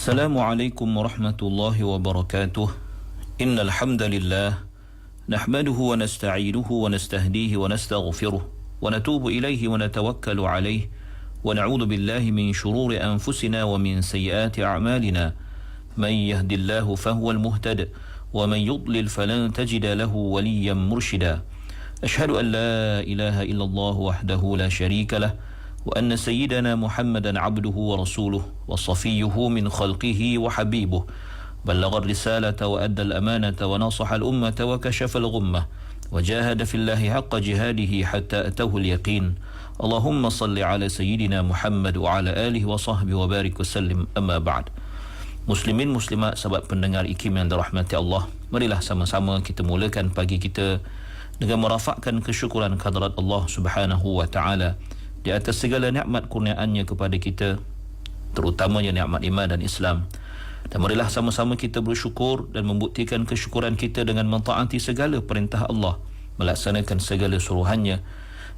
السلام عليكم ورحمة الله وبركاته. إن الحمد لله نحمده ونستعينه ونستهديه ونستغفره ونتوب إليه ونتوكل عليه ونعوذ بالله من شرور أنفسنا ومن سيئات أعمالنا. من يهد الله فهو المهتد ومن يضلل فلن تجد له وليا مرشدا. أشهد أن لا إله إلا الله وحده لا شريك له وأن سيدنا محمدا عبده ورسوله وصفيه من خلقه وحبيبه بلغ الرسالة وأدى الأمانة ونصح الأمة وكشف الغمة وجاهد في الله حق جهاده حتى أتاه اليقين. اللهم صل على سيدنا محمد وعلى آله وصحبه وبارك وسلم. أما بعد. Muslimin muslimat, sahabat pendengar IKIM yang dirahmati Allah, marilah sama-sama kita mulakan pagi kita dengan merafakkan kesyukuran kehadrat Allah Subhanahu wa taala di atas segala nikmat kurniaannya kepada kita, terutamanya nikmat iman dan Islam. Dan marilah sama-sama kita bersyukur dan membuktikan kesyukuran kita dengan mentaati segala perintah Allah, melaksanakan segala suruhannya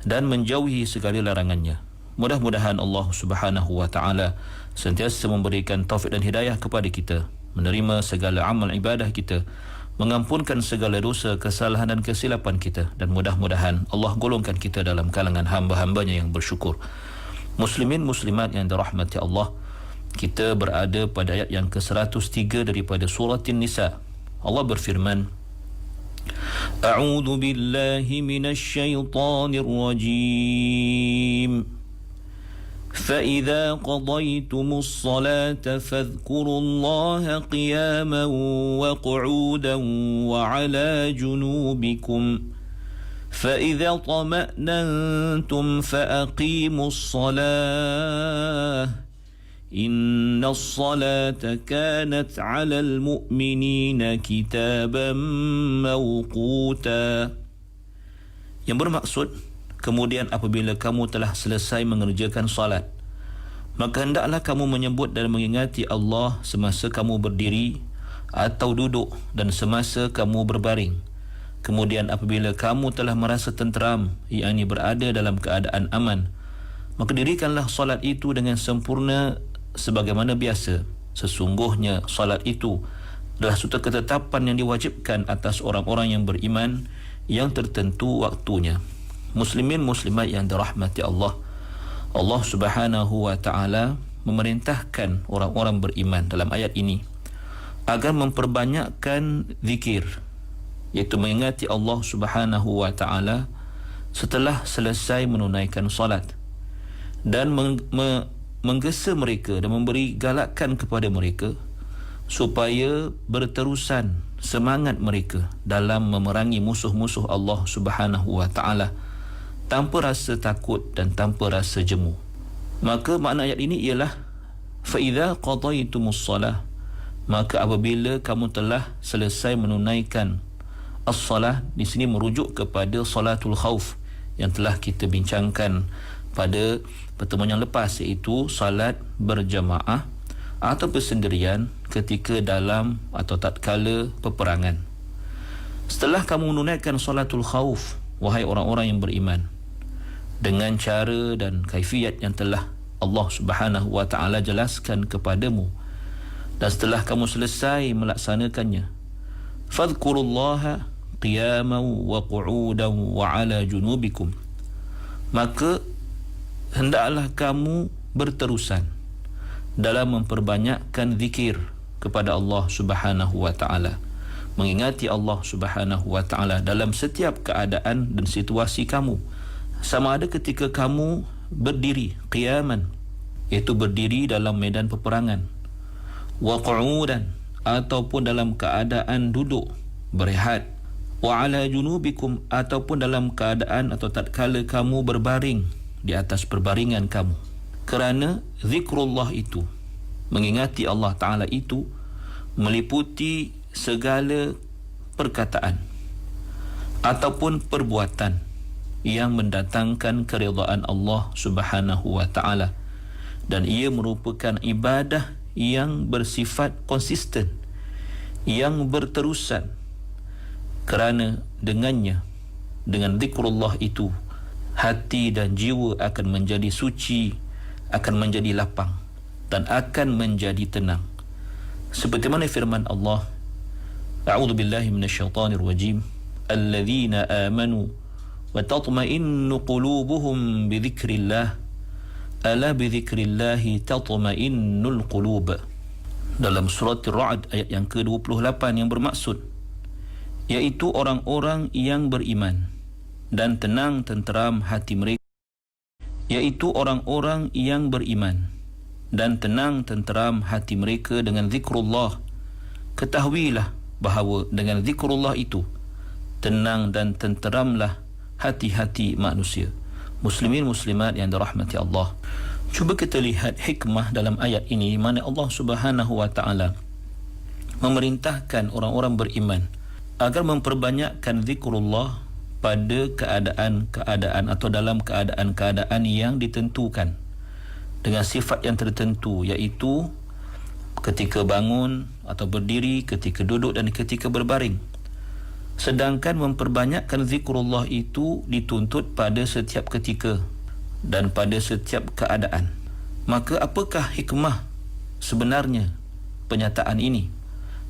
dan menjauhi segala larangannya. Mudah-mudahan Allah Subhanahu wa taala sentiasa memberikan taufik dan hidayah kepada kita, menerima segala amal ibadah kita, mengampunkan segala dosa, kesalahan dan kesilapan kita, dan mudah-mudahan Allah golongkan kita dalam kalangan hamba-hambanya yang bersyukur. Muslimin muslimat yang dirahmati Allah, kita berada pada ayat yang ke-103 daripada surah An-Nisa. Allah berfirman, A'udzu billahi minasy syaithanir rajim. فَإِذَا قَضَيْتُمُ الصَّلَاةَ فَاذْكُرُوا اللَّهَ قِيَامًا وَقُعُودًا وَعَلَى جُنُوبِكُمْ فَإِذَا اطْمَأْنَنْتُمْ فَأَقِيمُوا الصَّلَاةَ إِنَّ الصَّلَاةَ كَانَتْ عَلَى الْمُؤْمِنِينَ كِتَابًا مَوْقُوتًا. Yang bermaksud, kemudian apabila kamu telah selesai mengerjakan salat, maka hendaklah kamu menyebut dan mengingati Allah semasa kamu berdiri atau duduk dan semasa kamu berbaring. Kemudian apabila kamu telah merasa tenteram, yakni berada dalam keadaan aman, maka dirikanlah salat itu dengan sempurna sebagaimana biasa. Sesungguhnya salat itu adalah suatu ketetapan yang diwajibkan atas orang-orang yang beriman yang tertentu waktunya. Muslimin muslimat yang dirahmati Allah, Allah Subhanahu wa taala memerintahkan orang-orang beriman dalam ayat ini agar memperbanyakkan zikir, iaitu mengingati Allah Subhanahu wa taala setelah selesai menunaikan salat, dan menggesa mereka dan memberi galakan kepada mereka supaya berterusan semangat mereka dalam memerangi musuh-musuh Allah Subhanahu wa taala tanpa rasa takut dan tanpa rasa jemu. Maka makna ayat ini ialah فَإِذَا قَضَيْتُمُ الصَّلَاةَ, maka apabila kamu telah selesai menunaikan as-salah. Di sini merujuk kepada salatul khauf yang telah kita bincangkan pada pertemuan yang lepas, iaitu salat berjamaah atau bersendirian ketika dalam atau tatkala peperangan. Setelah kamu menunaikan salatul khauf, wahai orang-orang yang beriman, dengan cara dan kaifiat yang telah Allah Subhanahu wa taala jelaskan kepadamu, dan setelah kamu selesai melaksanakannya, fadhkurullaha qiyaman wa qu'udan wa 'ala junubikum, maka hendaklah kamu berterusan dalam memperbanyakkan zikir kepada Allah Subhanahu wa taala, mengingati Allah Subhanahu wa taala dalam setiap keadaan dan situasi kamu, sama ada ketika kamu berdiri qiyaman, iaitu berdiri dalam medan peperangan, wa qu'udan, ataupun dalam keadaan duduk berehat, wa ala junubikum, ataupun dalam keadaan atau tatkala kamu berbaring di atas perbaringan kamu. Kerana zikrullah itu, mengingati Allah Ta'ala itu, meliputi segala perkataan ataupun perbuatan yang mendatangkan keridaan Allah Subhanahu wa taala, dan ia merupakan ibadah yang bersifat konsisten, yang berterusan, kerana dengannya, dengan zikrullah itu, hati dan jiwa akan menjadi suci, akan menjadi lapang, dan akan menjadi tenang. Seperti mana firman Allah, A'udzu billahi minasyaitonir rajim, alladzina amanu wa tatma'innu qulubuhum bi dzikrillah, ala bi dzikrillah tatma'innul qulub. Dalam surat Ar-Ra'd ayat yang ke-28, yang bermaksud iaitu orang-orang yang beriman dan tenang tenteram hati mereka, iaitu orang-orang yang beriman dan tenang tenteram hati mereka dengan zikrullah. Ketahuilah bahawa dengan zikrullah itu tenang dan tenteramlah hati-hati manusia. Muslimin muslimat yang dirahmati Allah, cuba kita lihat hikmah dalam ayat ini, mana Allah Subhanahu wa taala memerintahkan orang-orang beriman agar memperbanyakkan zikrullah pada keadaan-keadaan atau dalam keadaan-keadaan yang ditentukan dengan sifat yang tertentu, iaitu ketika bangun atau berdiri, ketika duduk dan ketika berbaring. Sedangkan memperbanyakkan zikrullah itu dituntut pada setiap ketika dan pada setiap keadaan. Maka apakah hikmah sebenarnya penyataan ini?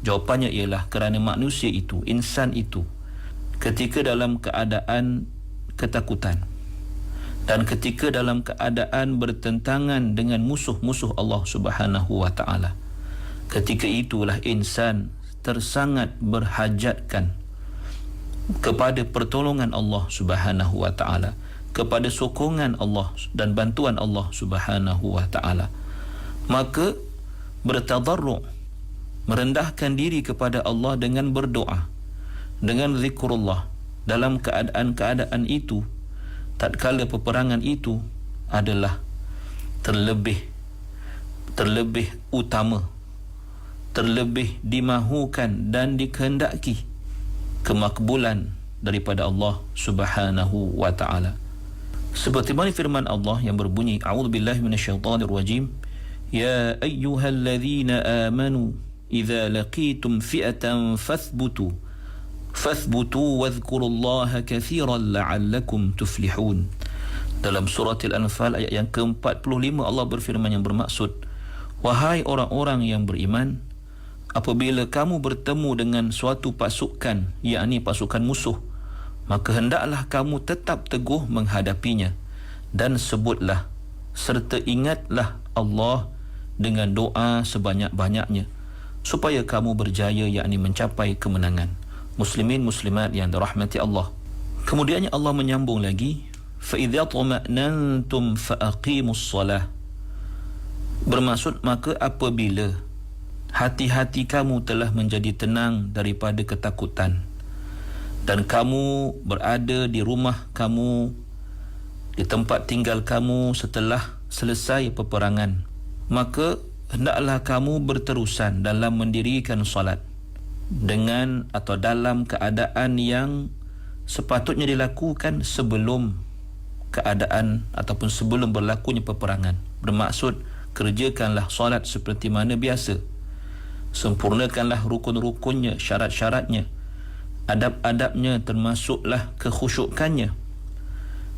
Jawapannya ialah kerana manusia itu, insan itu, ketika dalam keadaan ketakutan dan ketika dalam keadaan bertentangan dengan musuh-musuh Allah Subhanahu wa taala, ketika itulah insan tersangat berhajatkan kepada pertolongan Allah Subhanahu wa taala, kepada sokongan Allah dan bantuan Allah Subhanahu wa taala. Maka bertadarru', merendahkan diri kepada Allah dengan berdoa, dengan zikrullah dalam keadaan-keadaan itu, tatkala peperangan itu adalah terlebih utama, terlebih dimahukan dan dikehendaki kemakbulan daripada Allah Subhanahu wa taala. Seperti mana firman Allah yang berbunyi, A'udzu billahi minasyaitonir rajim, ya ayyuhalladzina amanu idza laqitum fi'atan fathbutu wadhkurullaha katsiran la'allakum tuflihun. Dalam surah Al-Anfal ayat yang ke-45, Allah berfirman yang bermaksud, wahai orang-orang yang beriman, apabila kamu bertemu dengan suatu pasukan, yakni pasukan musuh, maka hendaklah kamu tetap teguh menghadapinya dan sebutlah serta ingatlah Allah dengan doa sebanyak-banyaknya supaya kamu berjaya, yakni mencapai kemenangan. Muslimin muslimat yang dirahmati Allah. Kemudiannya Allah menyambung lagi, fa idza tuma'nantum fa aqimus shalah. Bermaksud, maka apabila hati-hati kamu telah menjadi tenang daripada ketakutan dan kamu berada di rumah kamu, di tempat tinggal kamu setelah selesai peperangan, maka hendaklah kamu berterusan dalam mendirikan solat dengan atau dalam keadaan yang sepatutnya dilakukan sebelum keadaan ataupun sebelum berlakunya peperangan. Bermaksud, kerjakanlah solat seperti mana biasa, sempurnakanlah rukun-rukunnya, syarat-syaratnya, adab-adabnya, termasuklah kekhusyukannya.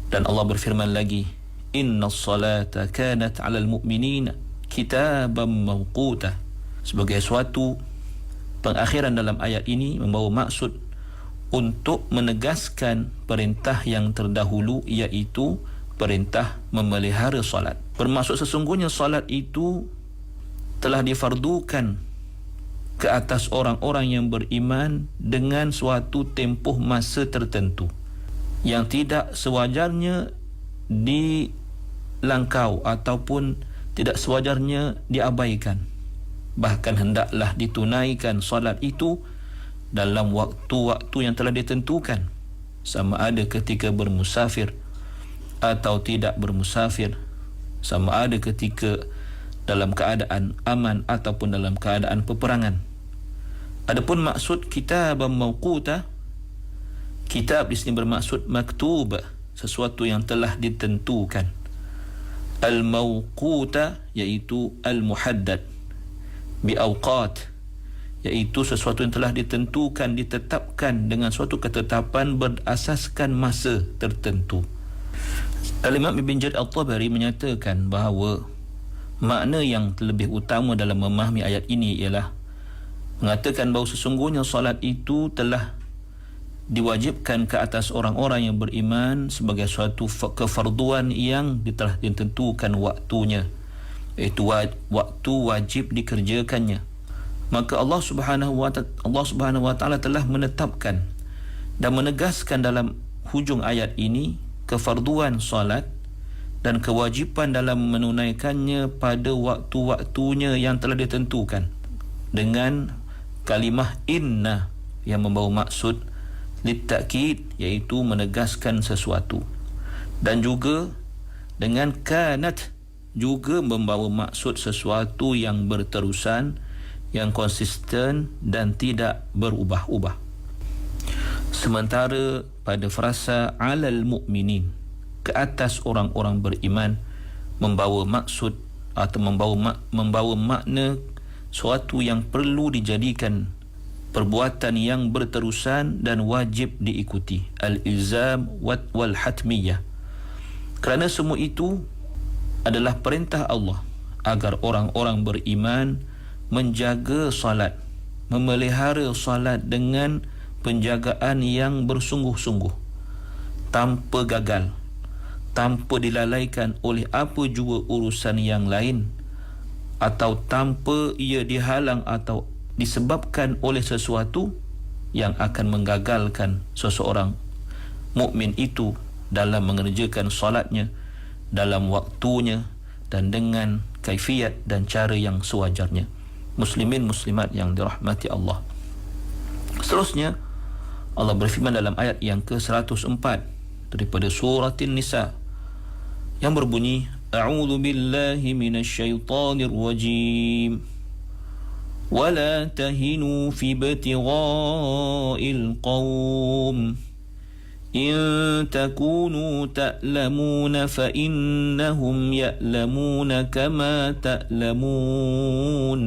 Dan Allah berfirman lagi, inna salata kanat 'alal mu'minina kitaban mawquta. Sebagai suatu pengakhiran dalam ayat ini membawa maksud untuk menegaskan perintah yang terdahulu, iaitu perintah memelihara solat. Bermaksud sesungguhnya solat itu telah difardukan ke atas orang-orang yang beriman dengan suatu tempoh masa tertentu yang tidak sewajarnya dilangkau ataupun tidak sewajarnya diabaikan. Bahkan hendaklah ditunaikan solat itu dalam waktu-waktu yang telah ditentukan, sama ada ketika bermusafir atau tidak bermusafir, sama ada ketika dalam keadaan aman ataupun dalam keadaan peperangan. Adapun maksud kitab mawquta, kitab di sini bermaksud maktub, sesuatu yang telah ditentukan. Al-mawquta iaitu al-muhaddad bi awqat, iaitu sesuatu yang telah ditentukan, ditetapkan dengan suatu ketetapan berasaskan masa tertentu. Al-Imam Ibn Jarir At-Tabari menyatakan bahawa makna yang lebih utama dalam memahami ayat ini ialah mengatakan bahawa sesungguhnya solat itu telah diwajibkan ke atas orang-orang yang beriman sebagai suatu kefarduan yang telah ditentukan waktunya, iaitu waktu wajib dikerjakannya. Maka Allah Subhanahu wa taala telah menetapkan dan menegaskan dalam hujung ayat ini kefarduan solat dan kewajipan dalam menunaikannya pada waktu-waktunya yang telah ditentukan dengan kalimah inna yang membawa maksud litakid, iaitu menegaskan sesuatu, dan juga dengan kanat juga membawa maksud sesuatu yang berterusan, yang konsisten dan tidak berubah-ubah. Sementara pada frasa alal mu'minin, ke atas orang-orang beriman, membawa maksud atau membawa makna suatu yang perlu dijadikan perbuatan yang berterusan dan wajib diikuti, al-ilzam wal hatmiyah. Kerana semua itu adalah perintah Allah agar orang-orang beriman menjaga salat, memelihara salat dengan penjagaan yang bersungguh-sungguh, tanpa gagal, tanpa dilalaikan oleh apa jua urusan yang lain, atau tanpa ia dihalang atau disebabkan oleh sesuatu yang akan menggagalkan seseorang mukmin itu dalam mengerjakan solatnya dalam waktunya dan dengan kaifiat dan cara yang sewajarnya. Muslimin muslimat yang dirahmati Allah. Seterusnya Allah berfirman dalam ayat yang ke-104 daripada surah An-Nisa yang berbunyi, A'udzu billahi minasyaitonir rajim. ولا تهنوا في ابتغاء القوم إن تكونوا تألمون فإنهم يألمون كما تألمون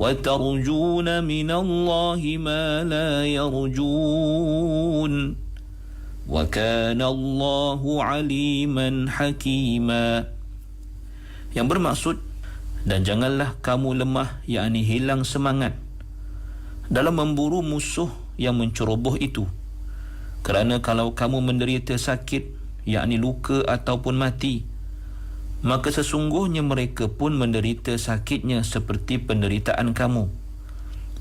وترجون من الله ما لا يرجون وكان الله عليما حكيما. Yang bermaksud, dan janganlah kamu lemah, yakni hilang semangat dalam memburu musuh yang menceroboh itu. Kerana kalau kamu menderita sakit, yakni luka ataupun mati, maka sesungguhnya mereka pun menderita sakitnya seperti penderitaan kamu.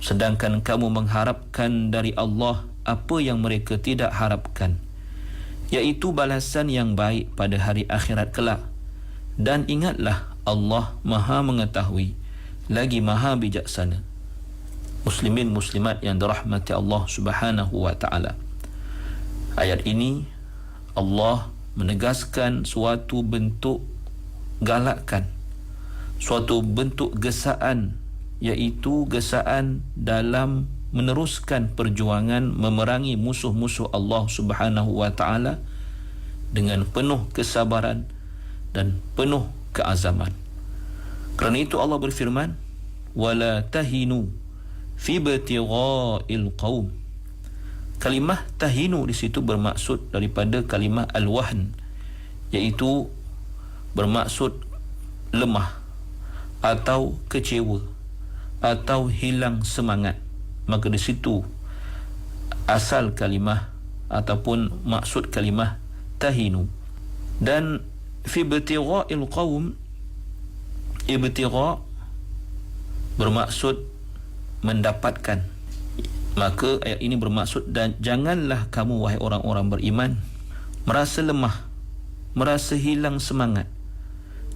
Sedangkan kamu mengharapkan dari Allah apa yang mereka tidak harapkan, iaitu balasan yang baik pada hari akhirat kelak. Dan ingatlah, Allah Maha mengetahui lagi Maha bijaksana. Muslimin muslimat yang dirahmati Allah Subhanahu wa taala. Ayat ini Allah menegaskan suatu bentuk galakan, suatu bentuk gesaan, iaitu gesaan dalam meneruskan perjuangan memerangi musuh-musuh Allah Subhanahu wa taala dengan penuh kesabaran dan penuh keazaman. Kerana itu Allah berfirman, wala tahinu fi ibtigha'il qaum. Kalimah tahinu di situ bermaksud daripada kalimah al-wahn, iaitu bermaksud lemah atau kecewa atau hilang semangat. Maka di situ asal kalimah ataupun maksud kalimah tahinu. Dan fi ibtigha'il qaum, ibtigha' bermaksud mendapatkan. Maka ayat ini bermaksud, dan janganlah kamu wahai orang-orang beriman merasa lemah, merasa hilang semangat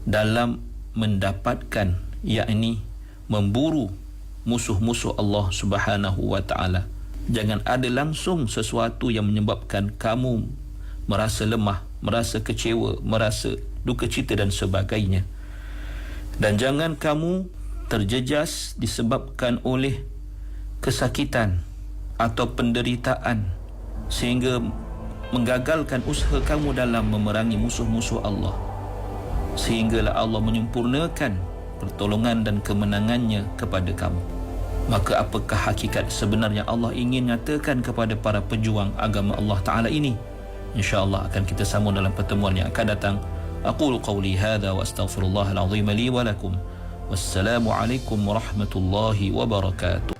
dalam mendapatkan, yakni memburu musuh-musuh Allah Subhanahu wa taala. Jangan ada langsung sesuatu yang menyebabkan kamu merasa lemah, merasa kecewa, merasa duka cita dan sebagainya. Dan jangan kamu terjejas disebabkan oleh kesakitan atau penderitaan sehingga menggagalkan usaha kamu dalam memerangi musuh-musuh Allah, sehinggalah Allah menyempurnakan pertolongan dan kemenangannya kepada kamu. Maka apakah hakikat sebenarnya Allah ingin nyatakan kepada para pejuang agama Allah Ta'ala ini? InsyaAllah akan kita sambung dalam pertemuan yang akan datang. Aqulu qawli hadha wa astaghfirullahal azim li wa lakum Wassalamualaikum warahmatullahi wabarakatuh.